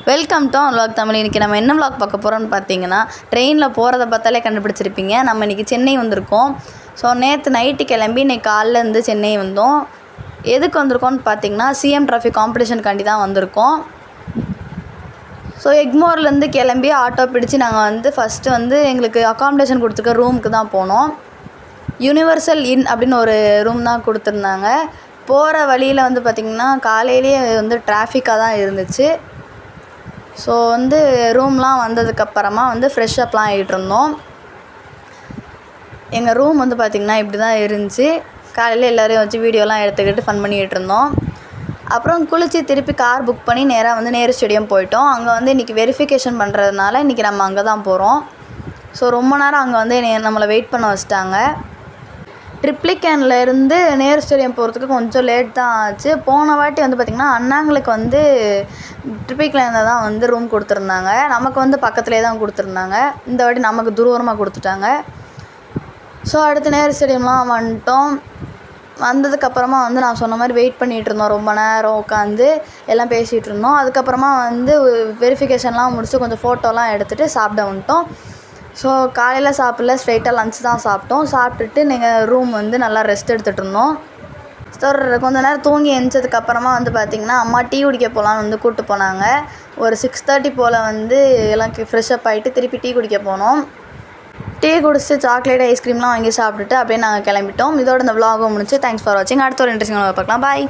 Welcome to vlog Tamil. இன்றைக்கி நம்ம என்ன vlog பார்க்க போகிறோம்னு பார்த்தீங்கன்னா, ட்ரெயினில் போகிறத பார்த்தாலே கண்டுபிடிச்சிருப்பீங்க. நம்ம இன்றைக்கி சென்னை வந்திருக்கோம். ஸோ நேற்று நைட்டு கிளம்பி இன்றைக்கி காலையிலேருந்து சென்னை வந்தோம். எதுக்கு வந்திருக்கோம்னு பார்த்தீங்கன்னா, சிஎம் டிராஃபி காம்படிஷனுக்காண்டி தான் வந்திருக்கோம். ஸோ எக்மோர்லேருந்து கிளம்பி ஆட்டோ பிடிச்சி நாங்கள் வந்து ஃபஸ்ட்டு வந்து எங்களுக்கு அக்காமடேஷன் கொடுத்துருக்க ரூமுக்கு தான் போனோம். யூனிவர்சல் இன் அப்படின்னு ஒரு ரூம் தான் கொடுத்துருந்தாங்க. போகிற வழியில் வந்து பார்த்திங்கன்னா காலையிலேயே வந்து டிராஃபிக்காக தான் இருந்துச்சு. ஸோ வந்து ரூம்லாம் வந்ததுக்கப்புறமா வந்து ஃப்ரெஷ் அப்லாம் ஆகிட்ருந்தோம். எங்கள் ரூம் வந்து பார்த்திங்கன்னா இப்படி தான் இருந்துச்சு. காலையில் எல்லோரையும் வச்சு வீடியோலாம் எடுத்துக்கிட்டு ஃபன் பண்ணிகிட்டு இருந்தோம். அப்புறம் குளித்து திருப்பி கார் புக் பண்ணி நேராக வந்து நேரு ஸ்டேடியம் போயிட்டோம். அங்கே வந்து இன்றைக்கி வெரிஃபிகேஷன் பண்ணுறதுனால இன்றைக்கி நம்ம அங்கே தான் போகிறோம். ஸோ ரொம்ப நேரம் அங்கே வந்து நம்மளை வெயிட் பண்ண வச்சிட்டாங்க. ட்ரிப்ளிகேன்லேருந்து நேரு ஸ்டேடியம் போகிறதுக்கு கொஞ்சம் லேட் தான் ஆச்சு. போன வாட்டி வந்து பார்த்திங்கன்னா அண்ணாங்களுக்கு வந்து ட்ரிப்ளிகேனில் தான் வந்து ரூம் கொடுத்துருந்தாங்க. நமக்கு வந்து பக்கத்துலேயே தான் கொடுத்துருந்தாங்க. இந்த வாட்டி நமக்கு தூரமாக கொடுத்துட்டாங்க. ஸோ அடுத்து நேரு ஸ்டேடியம்லாம் வந்துட்டோம். வந்ததுக்கப்புறமா வந்து நான் சொன்ன மாதிரி வெயிட் பண்ணிகிட்டு இருந்தோம். ரொம்ப நேரம் உட்காந்து எல்லாம் பேசிகிட்டு இருந்தோம். அதுக்கப்புறமா வந்து வெரிஃபிகேஷன்லாம் முடிச்சு கொஞ்சம் ஃபோட்டோலாம் எடுத்துகிட்டு சாப்பிட வந்துட்டோம். ஸோ காலையில் சாப்பிடல, ஸ்ட்ரைட்டாக லன்ச் தான் சாப்பிட்டோம். சாப்பிட்டுட்டு நீங்கள் ரூம் வந்து நல்லா ரெஸ்ட் எடுத்துகிட்டு இருந்தோம். ஸோ கொஞ்சம் நேரம் தூங்கி எழுந்ததுக்கப்புறமா வந்து பார்த்திங்கன்னா அம்மா டீ குடிக்க போகலான்னு வந்து கூப்பிட்டு போனாங்க. ஒரு 6:30 போல் வந்து எல்லாம் ஃப்ரெஷ்ஷப் ஆகிட்டு திருப்பி டீ குடிக்க போனோம். டீ குடிச்சிட்டு சாக்லேட் ஐஸ்கிரீம்லாம் வாங்கி சாப்பிட்டுட்டு அப்படியே நாங்கள் கிளம்பிட்டோம். இதோட இந்த vlog முடிச்சு. தேங்க்ஸ் ஃபார் வாட்சிங். அடுத்த ஒரு இன்ட்ரெஸ்டிங் பார்க்கலாம். பாய்.